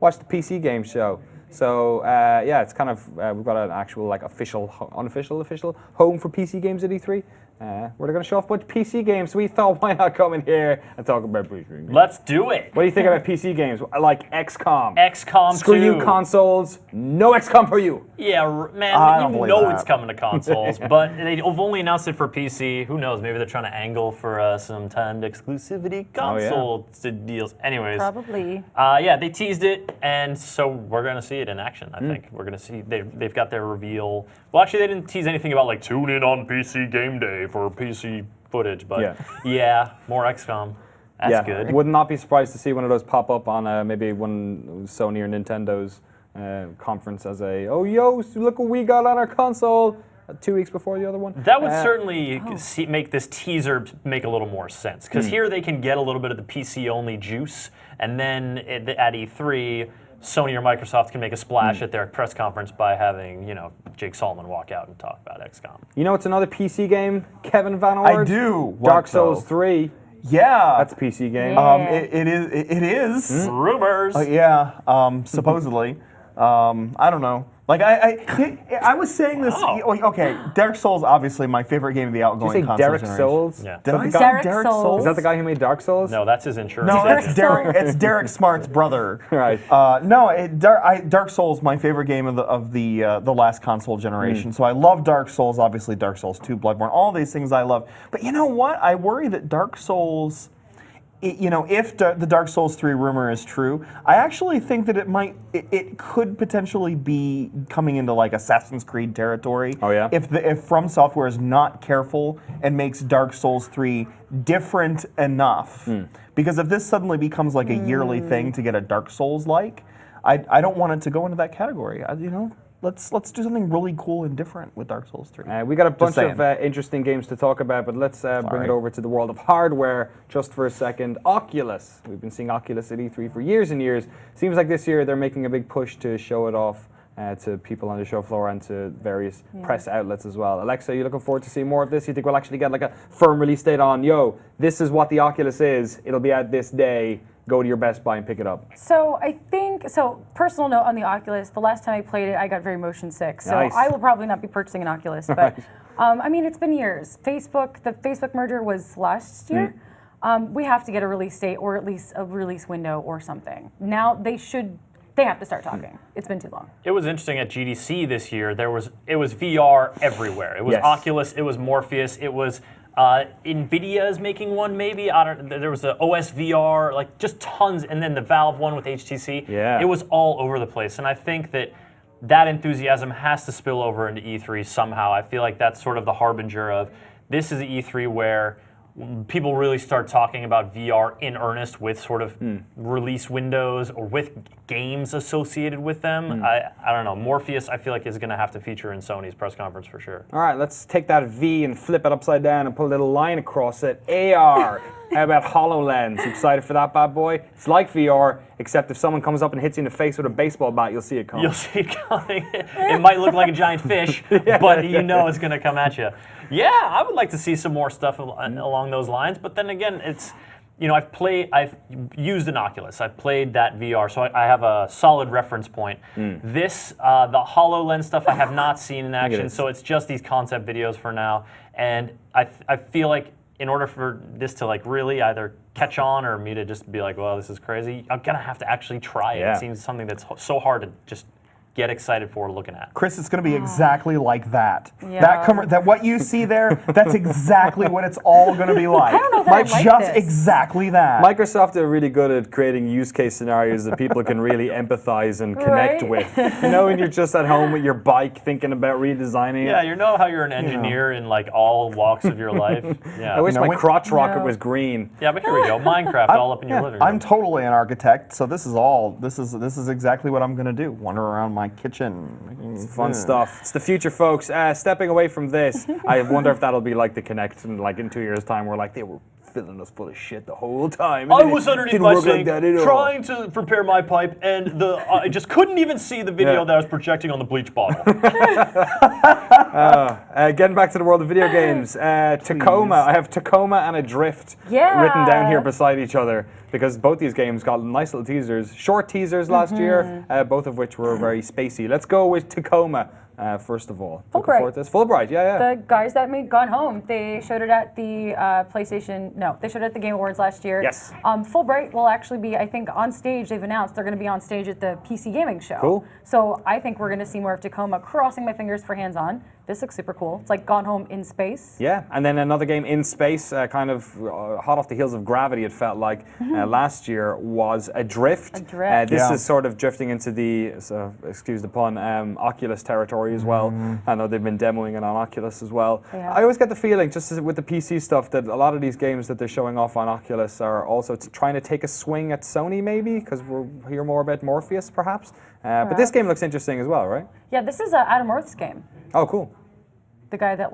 Watch the PC Game Show. So yeah, it's kind of we've got an actual like unofficial home for PC games at E3. Where they're going to show off a bunch of PC games. So we thought, why not come in here and talk about PC games? Let's do it. What do you think about PC games? I like XCOM. XCOM 2. Screw you consoles. No XCOM for you. Yeah, I man, don't you believe know that. it's coming to consoles, but they've only announced it for PC. Who knows? Maybe they're trying to angle for some timed exclusivity console deals. Anyways, Probably. yeah, they teased it, and so we're gonna see it in action. I think we're gonna see they've got their reveal. Well, actually, they didn't tease anything about like tune in on PC game day for PC footage, but yeah, more XCOM. That's good. Would not be surprised to see one of those pop up on maybe one Sony or Nintendo's conference as oh yo, look what we got on our console 2 weeks before the other one. That would certainly make this teaser make a little more sense, because here they can get a little bit of the PC only juice, and then at E3, Sony or Microsoft can make a splash at their press conference by having, Jake Solomon walk out and talk about XCOM. You know it's another PC game, Kevin Van Ord? I do. Dark What, Souls though? 3. Yeah. That's a PC game. Yeah. It is. Rumors. Yeah. Supposedly. I don't know. Like I was saying this. Okay, Dark Souls, obviously my favorite game of the Did you outgoing say console Derek generation. Souls? Yeah. Did I say Derek Derek Souls. Souls? Is that the guy who made Dark Souls? No, that's his insurance. No, that's agent. Derek. It's Derek Smart's brother. Right. Dark Souls, my favorite game of the last console generation. So I love Dark Souls. Obviously, Dark Souls 2, Bloodborne, all these things I love. But you know what? I worry that Dark Souls. If the Dark Souls 3 rumor is true, I actually think that it could potentially be coming into like Assassin's Creed territory. Oh yeah. If From Software is not careful and makes Dark Souls 3 different enough, because if this suddenly becomes like a yearly thing to get a Dark Souls like, I don't want it to go into that category. Let's do something really cool and different with Dark Souls 3. We got a bunch saying. of interesting games to talk about, but let's bring it over to the world of hardware just for a second. Oculus. We've been seeing Oculus at E3 for years and years. Seems like this year they're making a big push to show it off to people on the show floor and to various press outlets as well. Alexa, are you looking forward to seeing more of this? You think we'll actually get like a firm release date on, this is what the Oculus is. It'll be out this day. Go to your Best Buy and pick it up. So personal note on the Oculus, the last time I played it, I got very motion sick. So Nice. I will probably not be purchasing an Oculus, but it's been years. The Facebook merger was last year. We have to get a release date or at least a release window or something. Now they have to start talking. It's been too long. It was interesting at GDC this year. It was VR everywhere. It was Oculus. It was Morpheus. It was NVIDIA is making one, maybe. There was a OS VR, like just tons, and then the Valve one with HTC. Yeah. It was all over the place, and I think that enthusiasm has to spill over into E3 somehow. I feel like that's sort of the harbinger of this is the E3 where people really start talking about VR in earnest with sort of release windows or with games associated with them. I don't know. Morpheus, I feel like, is going to have to feature in Sony's press conference for sure. All right, let's take that V and flip it upside down and put a little line across it. AR. How about HoloLens? You excited for that bad boy? It's like VR, except if someone comes up and hits you in the face with a baseball bat, you'll see it coming. You'll see it coming. It might look like a giant fish, but you know it's going to come at you. Yeah, I would like to see some more stuff along those lines. But then again, it's, I've used an Oculus. I've played that VR, so I have a solid reference point. This, the HoloLens stuff, I have not seen in action, so it's just these concept videos for now. And I feel like in order for this to like really either catch on or me to just be like, well, this is crazy, I'm gonna have to actually try it. Yeah. It seems something that's so hard to just get excited for looking at. Chris, it's going to be exactly like that. Yeah. That what you see there, that's exactly what it's all going to be like. I don't know that I like just this. exactly that. Microsoft are really good at creating use case scenarios that people can really empathize and connect Right? with. When you're just at home with your bike thinking about redesigning it. Yeah, you know how you're an engineer in like all walks of your life. Yeah. I wish my when- crotch rocket was green. Yeah, but here we go. Minecraft all up in your living room. I'm totally an architect, so this is exactly what I'm going to do. Wander around my kitchen. It's fun stuff. It's the future, folks. Stepping away from this, I wonder if that'll be like the Kinect in 2 years' time, where like they were filling us full of shit the whole time. I was underneath Didn't my work like sink that at all." trying to prepare my pipe, and I just couldn't even see the video Yeah. that I was projecting on the bleach bottle. Getting back to the world of video games, Tacoma. I have Tacoma and Adrift written down here beside each other because both these games got nice little teasers, short teasers last year, both of which were very spacey. Let's go with Tacoma. First of all, Fulbright, yeah. The guys that made Gone Home, they showed it at the they showed it at the Game Awards last year. Yes. Fulbright will actually be, I think, on stage. They've announced they're going to be on stage at the PC Gaming Show. Cool. So I think we're going to see more of Tacoma. Crossing my fingers for hands-on. This looks super cool. It's like Gone Home in space. Yeah, and then another game in space, kind of hot off the heels of Gravity, it felt like, last year, was Adrift. This is sort of drifting into the, excuse the pun, Oculus territory as well. I know they've been demoing it on Oculus as well. Yeah. I always get the feeling, just with the PC stuff, that a lot of these games that they're showing off on Oculus are also trying to take a swing at Sony, maybe, because we'll hear more about Morpheus, perhaps. But this game looks interesting as well, right? Yeah, this is Adam Orth's game. Oh, cool. The guy that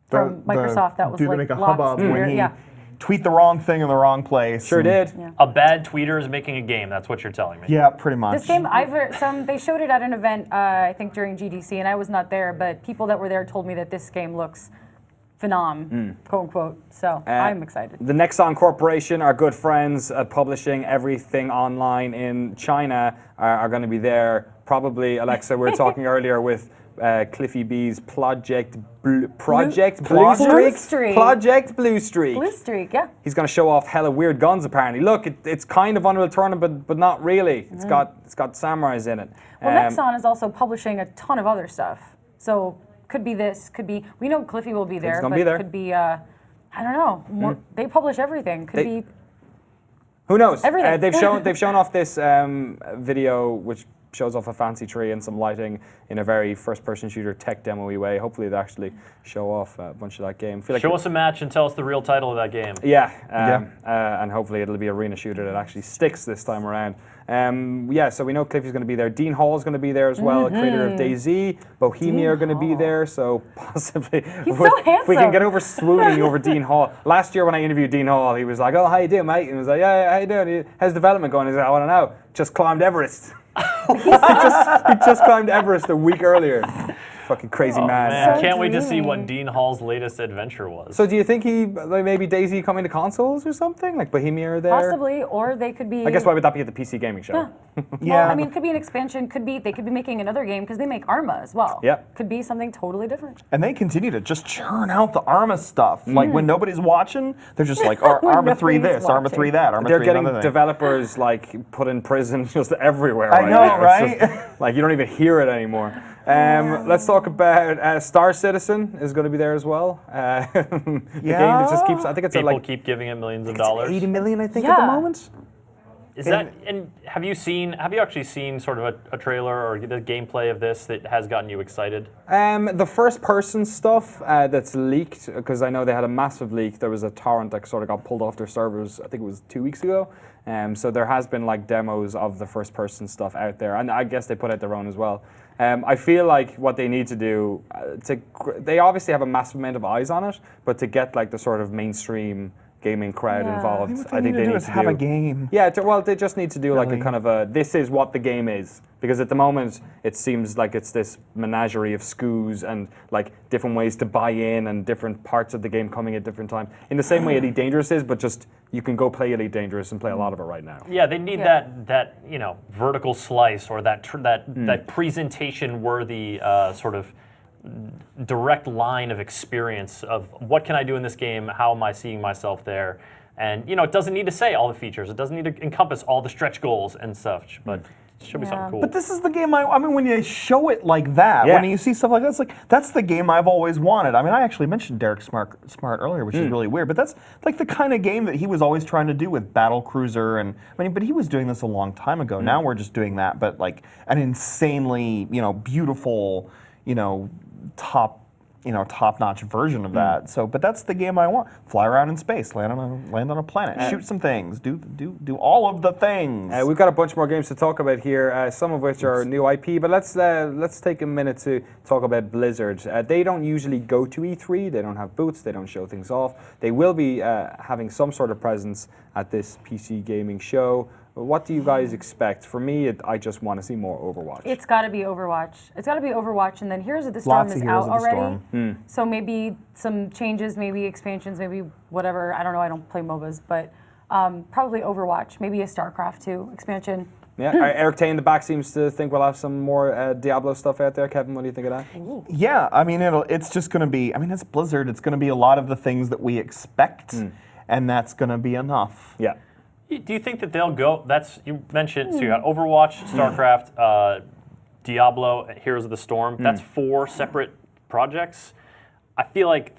from Microsoft that was dude like make a locked hubbub in when there. he tweet the wrong thing in the wrong place. Sure did. A bad tweeter is making a game. That's what you're telling me. Yeah, pretty much. This game, I've heard they showed it at an event, I think during GDC, and I was not there, but people that were there told me that this game looks phenom, quote unquote. So I'm excited. The Nexon Corporation, our good friends at publishing everything online in China, are going to be there. Probably, Alexa, we were talking earlier with Cliffy B's Project Blue Streak. Project Blue Streak. Blue Streak, yeah. He's going to show off hella weird guns. Apparently, look, it's kind of Unreal Tournament, but not really. It's got samurais in it. Well, Nexon is also publishing a ton of other stuff. So could be this, could be. We know Cliffy will be there, but there. could be. I don't know. More, they publish everything. Could be. Who knows? Everything. They've shown off this video which shows off a fancy tree and some lighting in a very first-person shooter tech demo-y way. Hopefully they actually show off a bunch of that game. Show us a match and tell us the real title of that game. Yeah, and hopefully it'll be arena shooter that actually sticks this time around. So we know Cliffy's going to be there. Dean Hall's going to be there as well, creator of DayZ. Bohemia are going to be there, so possibly He's so if we can handsome. get over swooning over Dean Hall. Last year when I interviewed Dean Hall, he was like, "Oh, how you doing, mate?" And he was like, "Yeah, how you doing? How's development going?" He's like, "I want to know. Just climbed Everest." he just climbed Everest a week earlier. Fucking crazy man. Man, So can't wait to see dreamy. what Dean Hall's latest adventure was. So do you think maybe DayZ coming to consoles or something? Like Bohemia are there? Possibly, or they could be. I guess why would that be at the PC gaming show? Well, I mean, could be an expansion. They could be making another game because they make Arma as well. Yeah. Could be something totally different. And they continue to just churn out the Arma stuff. Like when nobody's watching, they're just like, Arma 3 nobody's this, Arma 3 that, Arma They're 3 getting another thing. developers like put in prison just everywhere. I know, now. It's right? just, like you don't even hear it anymore. Let's talk about Star Citizen is going to be there as well. The game that just keeps. I think it's People keep giving it millions of dollars. 80 million, I think, at the Yeah. moment. Is that? And have you actually seen sort of a trailer or the gameplay of this that has gotten you excited? The first-person stuff that's leaked, because I know they had a massive leak. There was a torrent that sort of got pulled off their servers. I think it was 2 weeks ago. So there has been like demos of the first-person stuff out there, and I guess they put out their own as well. I feel like what they need to do, they obviously have a massive amount of eyes on it, but to get like the sort of mainstream gaming crowd involved, I think they need to have a game. Yeah, they just need to do like a Really? kind of this is what the game is. Because at the moment, it seems like it's this menagerie of SKUs and like different ways to buy in and different parts of the game coming at different times. In the same way Elite Dangerous is, but just you can go play Elite Dangerous and play a lot of it right now. Yeah, they need that vertical slice or that presentation worthy sort of direct line of experience of what can I do in this game, how am I seeing myself there, and it doesn't need to say all the features, it doesn't need to encompass all the stretch goals and such, but it should be something cool. But this is the game I mean, when you show it like that, Yeah. when you see stuff like that, it's like, that's the game I've always wanted. I mean, I actually mentioned Derek Smart earlier, which is really weird, but that's like the kind of game that he was always trying to do with Battle Cruiser, and but he was doing this a long time ago. Now we're just doing that, but like an insanely, beautiful, top top-notch version of that. So, but that's the game I want. Fly around in space, land on a planet, shoot some things, do all of the things. We've got a bunch more games to talk about here, some of which are new IP, but let's take a minute to talk about Blizzard. They don't usually go to E3, they don't have booths, they don't show things off. They will be having some sort of presence at this PC gaming show. What do you guys expect? For me, I just want to see more Overwatch. It's got to be Overwatch. It's got to be Overwatch, and then Heroes of the Storm is out already. So maybe some changes, maybe expansions, maybe whatever. I don't know. I don't play MOBAs, but probably Overwatch. Maybe a StarCraft 2 expansion. Yeah, Eric Tay in the back seems to think we'll have some more Diablo stuff out there. Kevin, what do you think of that? Ooh. Yeah, I mean, it's just going to be, it's Blizzard. It's going to be a lot of the things that we expect, and that's going to be enough. Yeah. Do you think that they'll go? You mentioned, so you got Overwatch, StarCraft, Diablo, Heroes of the Storm. That's 4 separate projects. I feel like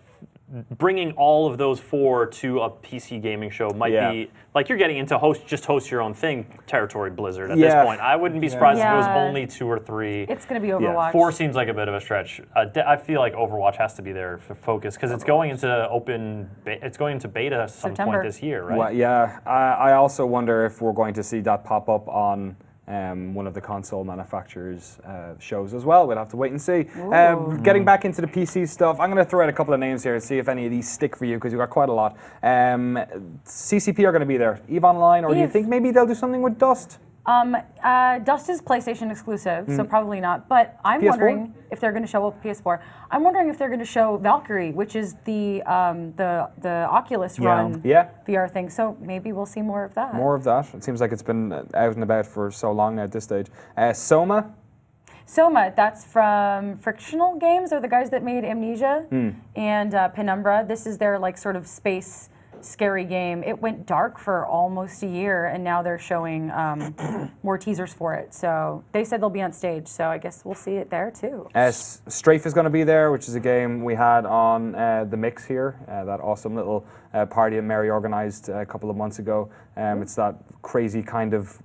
bringing all of those 4 to a PC gaming show might be like you're getting into host your own thing territory, Blizzard, at this point. I wouldn't be surprised if it was only 2 or 3. It's going to be Overwatch. 4 seems like a bit of a stretch. I feel like Overwatch has to be there for focus because it's going into beta at some point this year, right? Well, yeah, I also wonder if we're going to see that pop up on one of the console manufacturers' shows as well. We'll have to wait and see. Getting back into the PC stuff, I'm going to throw out a couple of names here and see if any of these stick for you because you've got quite a lot. CCP are going to be there. EVE Online, or do you think maybe they'll do something with Dust? Dust is PlayStation exclusive, so probably not. But I'm wondering if they're going to show PS4. I'm wondering if they're going to show Valkyrie, which is the Oculus Run VR thing. So maybe we'll see more of that. More of that. It seems like it's been out and about for so long now at this stage. Soma. Soma, that's from Frictional Games, or the guys that made Amnesia and Penumbra. This is their sort of space scary game. It went dark for almost a year, and now they're showing more teasers for it. So they said they'll be on stage, so I guess we'll see it there too. Strafe is going to be there, which is a game we had on the Mix here, that awesome little party that Mary organized a couple of months ago. It's that crazy kind of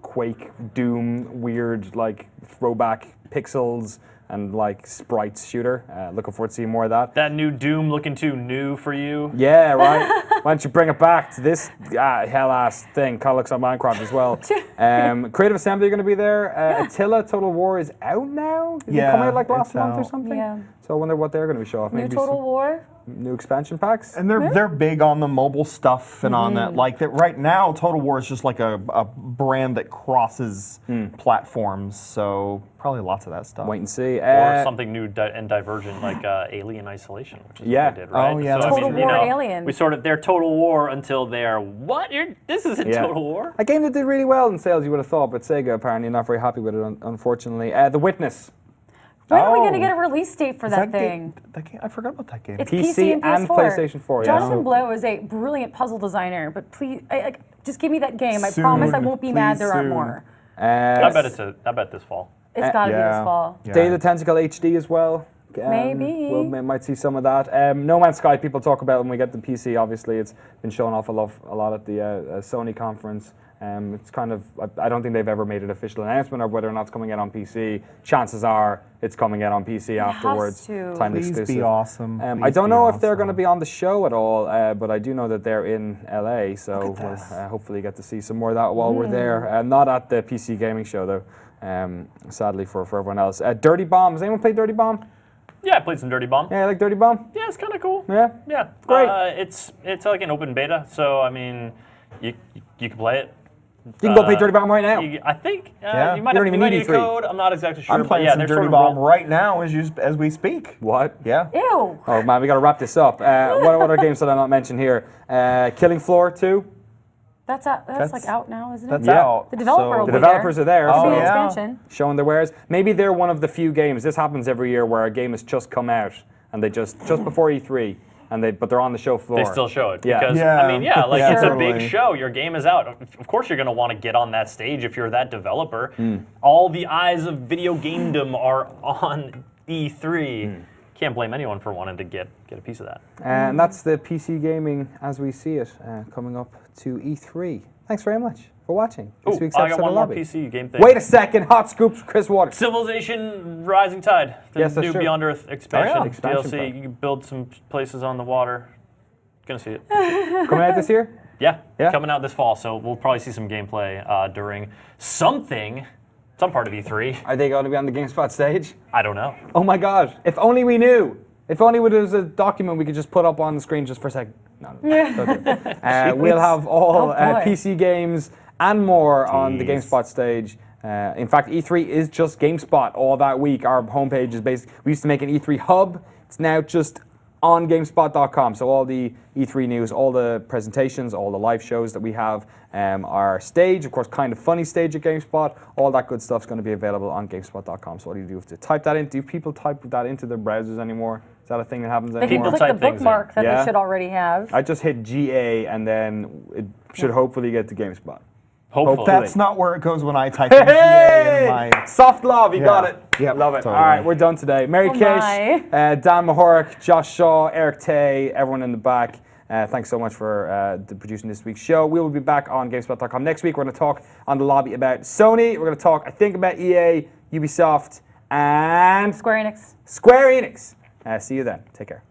Quake, Doom, weird throwback pixels and sprites shooter. Looking forward to seeing more of that. That new Doom looking too new for you. Yeah, right. Why don't you bring it back to this hell-ass thing? Kind of looks like Minecraft as well. Creative Assembly are going to be there. Attila Total War is out now? Did it come out last month or something? Yeah. So I wonder what they're going to be showing off. New Total War? New expansion packs? And they're big on the mobile stuff and on that. That right now, Total War is just like a brand that crosses platforms. So probably lots of that stuff. Wait and see. Or something new and divergent like Alien Isolation, which is what they did, right? Oh, yeah. So, Total War Alien. We they're Total War until they're, what? This isn't Total War? A game that did really well in sales, you would have thought, but Sega apparently not very happy with it, unfortunately. The Witness. When are we going to get a release date for that thing? I forgot about that game. It's PC and PS4. PlayStation 4. Jonathan Blow is a brilliant puzzle designer, but please, just give me that game. I promise I won't be mad there aren't more. I bet this fall. It's got to be this fall. Day of the Tentacle HD as well. Maybe. We might see some of that. No Man's Sky people talk about when we get the PC, obviously. It's been shown off a lot at the Sony conference. It's kind of, I don't think they've ever made an official announcement of whether or not it's coming out on PC. Chances are it's coming out on PC afterwards. Time exclusive. Please be awesome. I don't know if they're going to be on the show at all, but I do know that they're in LA, so we'll hopefully get to see some more of that while we're there. Not at the PC gaming show though, sadly for everyone else. Dirty Bomb, has anyone played Dirty Bomb? Yeah, I played some Dirty Bomb. Yeah, you like Dirty Bomb? Yeah, it's kind of cool. Yeah? Yeah. Great. It's like an open beta, so I mean, you can play it. You can go play Dirty Bomb right now. I think you might don't even need need a E3. code. I'm not exactly sure. I'm playing some Dirty Bomb right now as we speak. What? Yeah. Ew. Oh man, we got to wrap this up. What other games did I not mention here? Killing Floor 2. That's out now, isn't it? That's out. The developer will The be developers there. are there. It'll so be an expansion. showing their wares. Maybe they're one of the few games. This happens every year where a game has just come out and they just before E3. But they're on the show floor. They still show it Yeah. because Yeah. I mean, it's a big Totally. show. Your game is out. Of course, you're going to want to get on that stage if you're that developer. All the eyes of video gamedom are on E3. Can't blame anyone for wanting to get a piece of that. And that's the PC gaming as we see it coming up to E3. thanks very much for watching Ooh, this week's I episode got one of more Lobby. PC game thing. Wait a second, hot scoops, Chris Waters. Civilization Rising Tide, the Yes, that's new true. Beyond Earth expansion. Oh, yeah. Expansion DLC. pack. You can build some places on the water. Gonna see it. Coming out this year? Yeah, Yeah? coming out this fall. So we'll probably see some gameplay during some part of E3. Are they going to be on the GameSpot stage? I don't know. Oh my gosh, if only we knew. If only there was a document we could just put up on the screen just for a second. No, don't do it. We'll have all boy. PC games and more on the Jeez. GameSpot stage. In fact, E3 is just GameSpot all that week. Our homepage is basically, we used to make an E3 hub. It's now just on GameSpot.com. So all the E3 news, all the presentations, all the live shows that we have, our stage, of course, Kind of Funny stage at GameSpot, all that good stuff's going to be available on GameSpot.com. So what do you do? You have to type that in. Do people type that into their browsers anymore? Is that a thing that happens They can anymore? People click the type things in. bookmark that Yeah. they should already have. I just hit GA and then it should hopefully get to GameSpot. Hopefully. That's not where it goes when I type in GA in my. Soft love, you got it. Yep, Love it. totally. All right, we're done today. Mary Oh Kish, Dan Mahorek, Josh Shaw, Eric Tay, everyone in the back. Thanks so much for producing this week's show. We will be back on GameSpot.com next week. We're going to talk on the lobby about Sony. We're going to talk, I think, about EA, Ubisoft, and Square Enix. Square Enix. See you then. Take care.